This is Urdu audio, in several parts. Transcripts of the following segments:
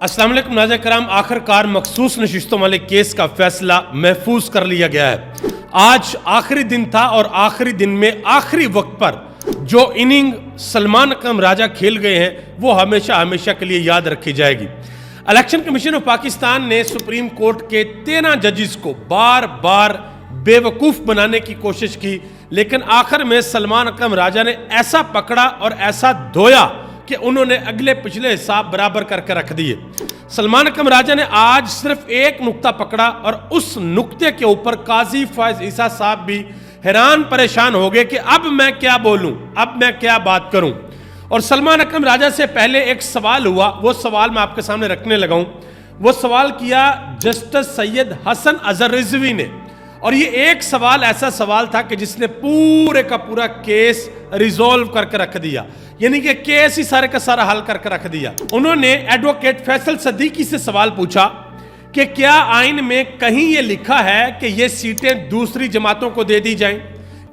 السلام علیکم ناظرین کرام، آخر کار مخصوص نشستوں والے کیس کا فیصلہ محفوظ کر لیا گیا ہے۔ آج آخری دن تھا اور آخری دن میں آخری وقت پر جو اننگ سلمان اکرم راجہ کھیل گئے ہیں وہ ہمیشہ کے لیے یاد رکھی جائے گی۔ الیکشن کمیشن آف پاکستان نے سپریم کورٹ کے 13 ججز کو بار بار بے وقوف بنانے کی کوشش کی، لیکن آخر میں سلمان اکرم راجہ نے ایسا پکڑا اور ایسا دھویا کہ انہوں نے اگلے پچھلے حساب برابر کر کے رکھ دیے۔ سلمان اکرم راجہ نے آج صرف ایک نقطہ پکڑا اور اس نقطے کے اوپر قاضی فائز عیسیٰ صاحب بھی حیران پریشان ہو گئے کہ اب میں کیا بولوں، اب میں کیا بات کروں۔ اور سلمان اکرم راجہ سے پہلے ایک سوال ہوا، وہ سوال میں آپ کے سامنے رکھنے لگا ہوں۔ وہ سوال کیا جسٹس سید حسن اظہر رضوی نے، اور یہ ایک سوال ایسا سوال تھا کہ جس نے پورے کا پورا کیس ریزولو کر کے رکھ دیا، یعنی کہ کیس ہی سارے کا سارا حل کر کے رکھ دیا۔ انہوں نے ایڈوکیٹ فیصل صدیقی سے سوال پوچھا کہ کیا آئین میں کہیں یہ لکھا ہے کہ یہ سیٹیں دوسری جماعتوں کو دے دی جائیں،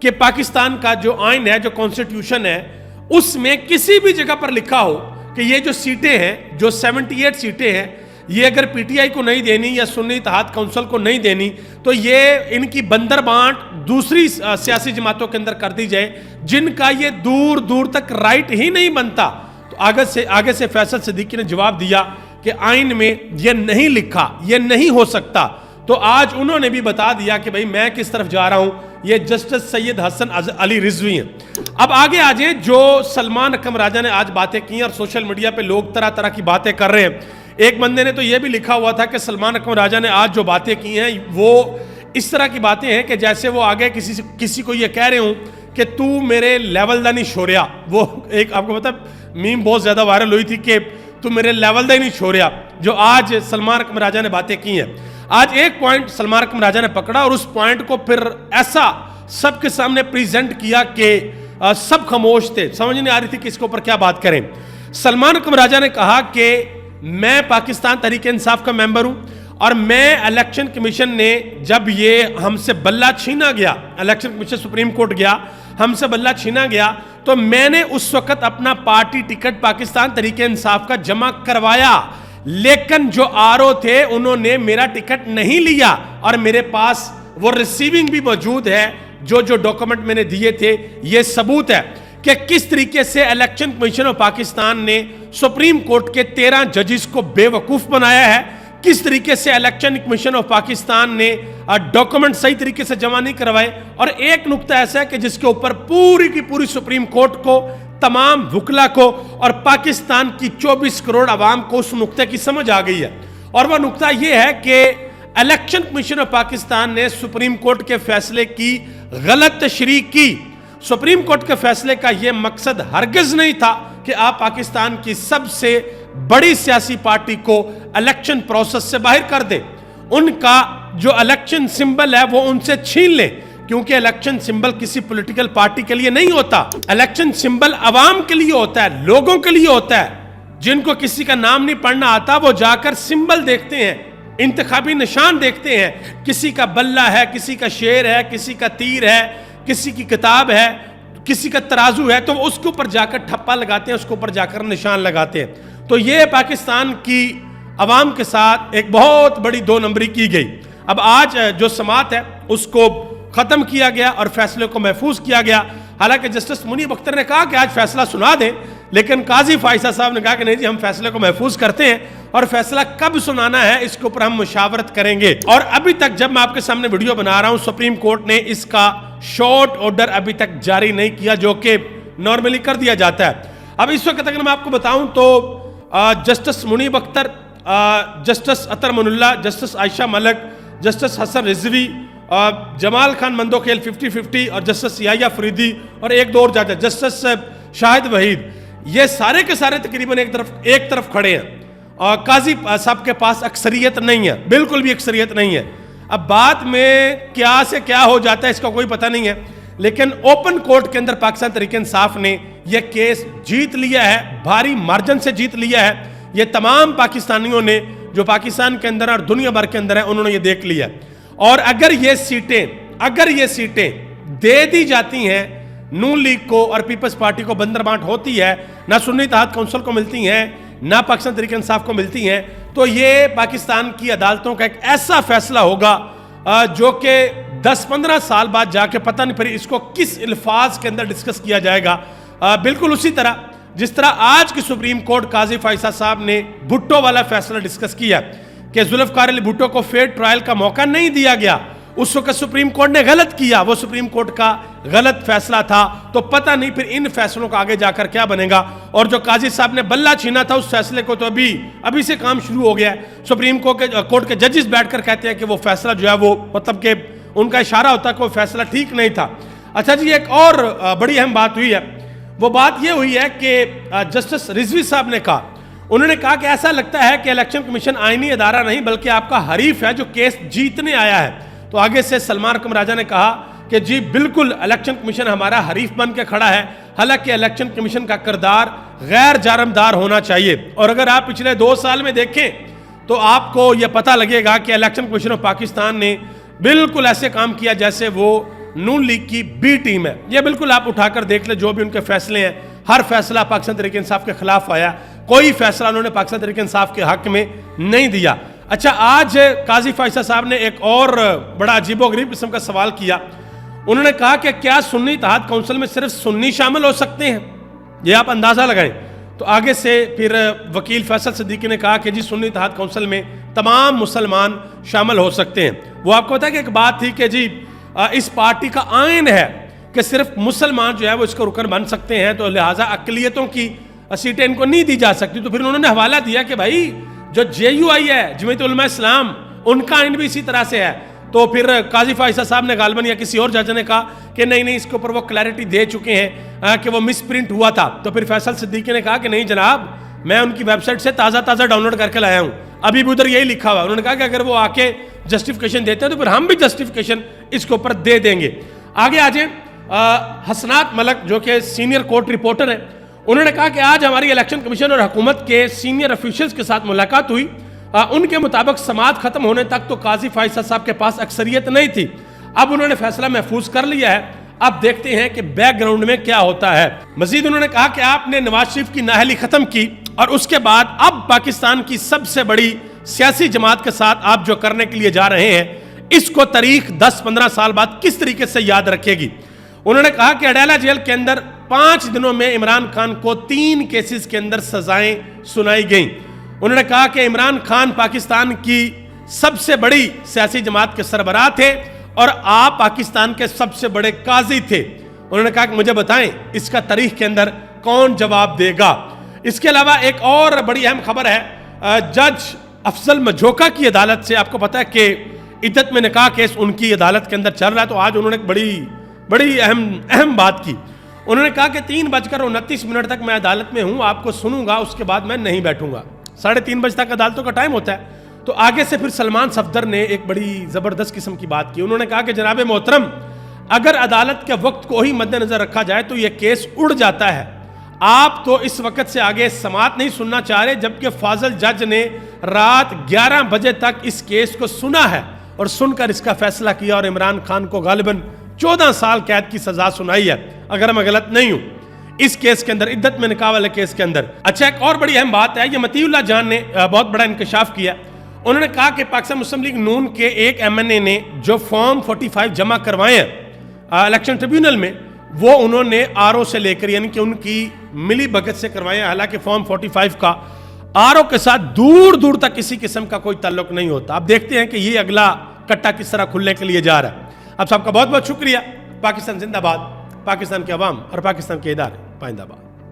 کہ پاکستان کا جو آئین ہے، جو کانسٹیٹیوشن ہے، اس میں کسی بھی جگہ پر لکھا ہو کہ یہ جو سیٹیں ہیں، جو 78 سیٹیں ہیں، یہ اگر پی ٹی آئی کو نہیں دینی یا سنی اتحاد کونسل کو نہیں دینی تو یہ ان کی بندر بانٹ دوسری سیاسی جماعتوں کے اندر کر دی جائے، جن کا یہ دور دور تک رائٹ ہی نہیں بنتا۔ تو آگے سے فیصل صدیقی نے جواب دیا کہ آئین میں یہ نہیں لکھا، یہ نہیں ہو سکتا۔ تو آج انہوں نے بھی بتا دیا کہ بھئی میں کس طرف جا رہا ہوں، یہ جسٹس سید حسن علی رضوی ہیں۔ اب آگے آ جائیں، جو سلمان اکرم راجہ نے آج باتیں کی اور سوشل میڈیا پہ لوگ طرح طرح کی باتیں کر رہے ہیں۔ ایک بندے نے تو یہ بھی لکھا ہوا تھا کہ سلمان اکرم راجہ نے آج جو باتیں کی ہیں وہ اس طرح کی باتیں ہیں کہ جیسے وہ آگے کسی کو یہ کہہ رہے ہوں کہ تو میرے لیول دا نہیں چھوڑیا۔ وہ ایک آپ کو پتہ میم بہت زیادہ وائرل ہوئی تھی کہ تو میرے لیول دا ہی نہیں چھوڑیا، جو آج سلمان اکرم راجہ نے باتیں کی ہیں۔ آج ایک پوائنٹ سلمان اکرم راجہ نے پکڑا اور اس پوائنٹ کو پھر ایسا سب کے سامنے پریزنٹ کیا کہ سب خاموش تھے، سمجھ نہیں آ رہی تھی کہ اس کے اوپر کیا بات کریں۔ سلمان اکرم راجہ نے کہا کہ میں پاکستان تحریک انصاف کا ممبر ہوں، اور میں الیکشن کمیشن نے جب یہ ہم سے بلہ چھینا گیا، الیکشن کمیشن سپریم کورٹ گیا، ہم سے بلہ چھینا گیا، تو میں نے اس وقت اپنا پارٹی ٹکٹ پاکستان تحریک انصاف کا جمع کروایا، لیکن جو آر او تھے انہوں نے میرا ٹکٹ نہیں لیا، اور میرے پاس وہ ریسیونگ بھی موجود ہے، جو ڈاکومنٹ میں نے دیے تھے، یہ ثبوت ہے کہ کس طریقے سے الیکشن کمیشن آف پاکستان نے سپریم کورٹ کے 13 ججز کو بے وقوف بنایا ہے، کس طریقے سے الیکشن کمیشن آف پاکستان نے ڈاکومنٹ صحیح طریقے سے جمع نہیں کروائے۔ اور ایک نقطہ ایسا ہے کہ جس کے اوپر پوری کی پوری سپریم کورٹ کو، تمام وکلا کو اور پاکستان کی 24 کروڑ عوام کو اس نقطے کی سمجھ آ گئی ہے، اور وہ نقطہ یہ ہے کہ الیکشن کمیشن آف پاکستان نے سپریم کورٹ کے فیصلے کی غلط تشریح کی۔ سپریم کورٹ کے فیصلے کا یہ مقصد ہرگز نہیں تھا کہ آپ پاکستان کی سب سے بڑی سیاسی پارٹی کو الیکشن پروسیس سے باہر کر دیں، ان کا جو الیکشن سمبل ہے وہ ان سے چھین لیں، کیونکہ الیکشن سمبل کسی پولیٹیکل پارٹی کے لیے نہیں ہوتا، الیکشن سمبل عوام کے لیے ہوتا ہے، لوگوں کے لیے ہوتا ہے۔ جن کو کسی کا نام نہیں پڑھنا آتا وہ جا کر سمبل دیکھتے ہیں، انتخابی نشان دیکھتے ہیں، کسی کا بلہ ہے، کسی کا شیر ہے، کسی کا تیر ہے، کسی کی کتاب ہے، کسی کا ترازو ہے، تو اس کے اوپر جا کر ٹھپا لگاتے ہیں، اس کے اوپر جا کر نشان لگاتے ہیں۔ تو یہ پاکستان کی عوام کے ساتھ ایک بہت بڑی 2 نمبری کی گئی۔ اب آج جو سماعت ہے اس کو ختم کیا گیا اور فیصلے کو محفوظ کیا گیا۔ حالانکہ جسٹس منیب اختر نے کہا کہ آج فیصلہ سنا دیں، لیکن قاضی فائز صاحب نے کہا کہ نہیں جی، ہم فیصلے کو محفوظ کرتے ہیں، اور فیصلہ کب سنانا ہے اس کے اوپر ہم مشاورت کریں گے۔ اور ابھی تک جب میں آپ کے سامنے ویڈیو بنا رہا ہوں، سپریم کورٹ نے اس کا شارٹ آرڈر ابھی تک جاری نہیں کیا، جو کہ نارملی کر دیا جاتا ہے۔ اب اس وقت اگر میں آپ کو بتاؤں تو جسٹس منیب اختر، جسٹس اطہر من اللہ، جسٹس عائشہ ملک، جسٹس حسن رضوی، جمال خان مندوخیل 50-50، اور جسٹس یحییٰ فریدی، اور ایک دو اور جج، جسٹس شاہد وحید، یہ سارے کے سارے تقریباً ایک طرف کھڑے ہیں، اور قاضی صاحب کے پاس اکثریت نہیں ہے، بالکل بھی اکثریت نہیں ہے۔ اب بعد میں کیا سے کیا ہو جاتا ہے اس کا کوئی پتہ نہیں ہے، لیکن اوپن کورٹ کے اندر پاکستان تحریک انصاف نے یہ کیس جیت لیا ہے، بھاری مارجن سے جیت لیا ہے۔ یہ تمام پاکستانیوں نے جو پاکستان کے اندر اور دنیا بھر کے اندر ہیں، انہوں نے یہ دیکھ لیا، اور اگر یہ سیٹیں دے دی جاتی ہیں نون لیگ کو اور پیپلز پارٹی کو، بندر بانٹ ہوتی ہے، نہ سنی اتحاد کونسل کو ملتی ہیں، نہ پاکستان تحریک انصاف کو ملتی ہیں تو یہ پاکستان کی عدالتوں کا ایک ایسا فیصلہ ہوگا جو کہ 10-15 سال بعد جا کے پتہ نہیں پھر اس کو کس الفاظ کے اندر ڈسکس کیا جائے گا. بالکل اسی طرح جس طرح آج کی سپریم کورٹ قاضی فائصہ صاحب نے بھٹو والا فیصلہ ڈسکس کیا کہ ذوالفقار علی بھٹو کو فیئر ٹرائل کا موقع نہیں دیا گیا. اس وقت سپریم کورٹ نے غلط کیا, وہ سپریم کورٹ کا غلط فیصلہ تھا, تو پتہ نہیں پھر ان فیصلوں کا آگے جا کر کیا بنے گا. اور جو قاضی صاحب نے بلہ چھینا تھا اس فیصلے کو تو ابھی سے کام شروع ہو گیا ہے. سپریم کورٹ کے ججز بیٹھ کر کہتے ہیں کہ وہ فیصلہ جو ہے وہ مطلب کہ ان کا اشارہ ہوتا ہے کہ وہ فیصلہ ٹھیک نہیں تھا. اچھا جی, ایک اور بڑی اہم بات ہوئی ہے. وہ بات یہ ہوئی ہے کہ جسٹس رضوی صاحب نے کہا, انہوں نے کہا کہ ایسا لگتا ہے کہ الیکشن کمیشن آئینی ادارہ نہیں بلکہ آپ کا حریف ہے جو کیس جیتنے آیا ہے. تو آگے سے سلمان اکرم راجہ نے کہا کہ جی بالکل الیکشن کمیشن ہمارا حریف بن کے کھڑا ہے, حالانکہ الیکشن کمیشن کا کردار غیر جانبدار ہونا چاہیے. اور اگر آپ پچھلے 2 سال میں دیکھیں تو آپ کو یہ پتہ لگے گا کہ الیکشن کمیشن آف پاکستان نے بالکل ایسے کام کیا جیسے وہ نون لیگ کی بی ٹیم ہے. یہ بالکل آپ اٹھا کر دیکھ لیں جو بھی ان کے فیصلے ہیں, ہر فیصلہ پاکستان تحریک انصاف کے خلاف آیا, کوئی فیصلہ انہوں نے پاکستان تحریک انصاف کے حق میں نہیں دیا. اچھا, آج قاضی فائصہ صاحب نے ایک اور بڑا عجیب و غریب قسم کا سوال کیا. انہوں نے کہا کہ کیا سنی اتحاد کونسل میں صرف سنی شامل ہو سکتے ہیں؟ یہ آپ اندازہ لگائیں. تو آگے سے پھر وکیل فیصل صدیقی نے کہا کہ جی سنی اتحاد کونسل میں تمام مسلمان شامل ہو سکتے ہیں. وہ آپ کو پتا ہے کہ ایک بات تھی کہ جی اس پارٹی کا آئین ہے کہ صرف مسلمان جو ہے وہ اس کو رکن بن سکتے ہیں, تو لہٰذا اقلیتوں کی سیٹیں ان کو نہیں دی جا سکتی. تو پھر انہوں نے حوالہ دیا کہ بھائی جو JUI ہے, جمعیت علماء اسلام, ان کا آئین بھی اسی طرح سے ہے. تو پھر قاضی فائصہ صاحب نے غالباً یا کسی اور جج نے کہا کہ نہیں اس کے اوپر وہ کلیئرٹی دے چکے ہیں کہ وہ مس پرنٹ ہوا تھا. تو پھر فیصل صدیقی نے کہا کہ نہیں جناب, میں ان کی ویب سائٹ سے تازہ ڈاؤن لوڈ کر کے لایا ہوں, ابھی بھی ادھر یہی لکھا ہوا. انہوں نے کہا کہ اگر وہ آ کے جسٹیفیکیشن دیتے ہیں تو پھر ہم بھی جسٹیفیکیشن اس کے اوپر دے دیں گے. آگے آ جائیں, حسنات ملک جو کہ سینئر کورٹ رپورٹر ہیں, انہوں نے کہا کہ آج ہماری الیکشن کمیشن اور حکومت کے سینئر افیشلز کے ساتھ ملاقات ہوئی. ان کے مطابق سماعت ختم ہونے تک تو قاضی فائصہ صاحب کے پاس اکثریت نہیں تھی. اب انہوں نے فیصلہ محفوظ کر لیا ہے, اب دیکھتے ہیں کہ بیک گراؤنڈ میں کیا ہوتا ہے. مزید انہوں نے کہا کہ آپ نے نواز شریف کی نااہلی ختم کی اور اس کے بعد اب پاکستان کی سب سے بڑی سیاسی جماعت کے ساتھ آپ جو کرنے کے لیے جا رہے ہیں اس کو تاریخ 10-15 سال بعد کس طریقے سے یاد رکھے گی. انہوں نے کہا کہ اڈیالہ جیل کے اندر 5 دنوں میں عمران خان کو 3 کیسز کے اندر سزائیں سنائی گئیں. انہوں نے کہا کہ عمران خان پاکستان کی سب سے بڑی سیاسی جماعت کے سربراہ تھے اور آپ پاکستان کے سب سے بڑے قاضی تھے. انہوں نے کہا کہ مجھے بتائیں اس کا تاریخ کے اندر کون جواب دے گا. اس کے علاوہ ایک اور بڑی اہم خبر ہے, جج افضل مجھوکا کی عدالت سے. آپ کو پتا ہے کہ عدت میں نکاح کیس ان کی عدالت کے اندر چل رہا ہے, تو آج انہوں نے ایک بڑی اہم بات کی. انہوں نے کہا کہ 3:29 تک میں عدالت میں ہوں, آپ کو سنوں گا, اس کے بعد میں نہیں بیٹھوں گا. 3:30 بجے تک عدالتوں کا ٹائم ہوتا ہے. تو آگے سے پھر سلمان صفدر نے ایک بڑی زبردست قسم کی بات کی. انہوں نے کہا کہ جناب محترم, اگر عدالت کے وقت کو ہی مد نظر رکھا جائے تو یہ کیس اڑ جاتا ہے. آپ تو اس وقت سے آگے سماعت نہیں سننا چاہ رہے, جبکہ فاضل جج نے رات 11 بجے تک اس کیس کو سنا ہے اور سن کر اس کا فیصلہ کیا اور عمران خان کو غالباً 14 سال قید کی سزا سنائی ہے, اگر میں غلط نہیں ہوں, اس کیس کے اندر, عدت میں نکاح والے کیس کے اندر. اچھا, ایک اور بڑی اہم بات ہے, یہ مطیع اللہ جان نے بہت بڑا انکشاف کیا. انہوں نے کہا کہ پاکستان مسلم لیگ نون کے ایک MNA نے جو فارم 45 جمع کروائے ہیں الیکشن ٹریبیونل میں, وہ انہوں نے RO سے لے کر, یعنی کہ ان کی ملی بھگت سے کروائے ہیں. حالانکہ فارم 45 کا RO کے ساتھ دور دور تک کسی قسم کا کوئی تعلق نہیں ہوتا. آپ دیکھتے ہیں کہ یہ اگلا کٹا کس طرح کھلنے کے لیے جا رہا ہے. آپ سب کا بہت بہت شکریہ. پاکستان زندہ باد, پاکستان کے عوام اور پاکستان کے ادارے پائندہ باد.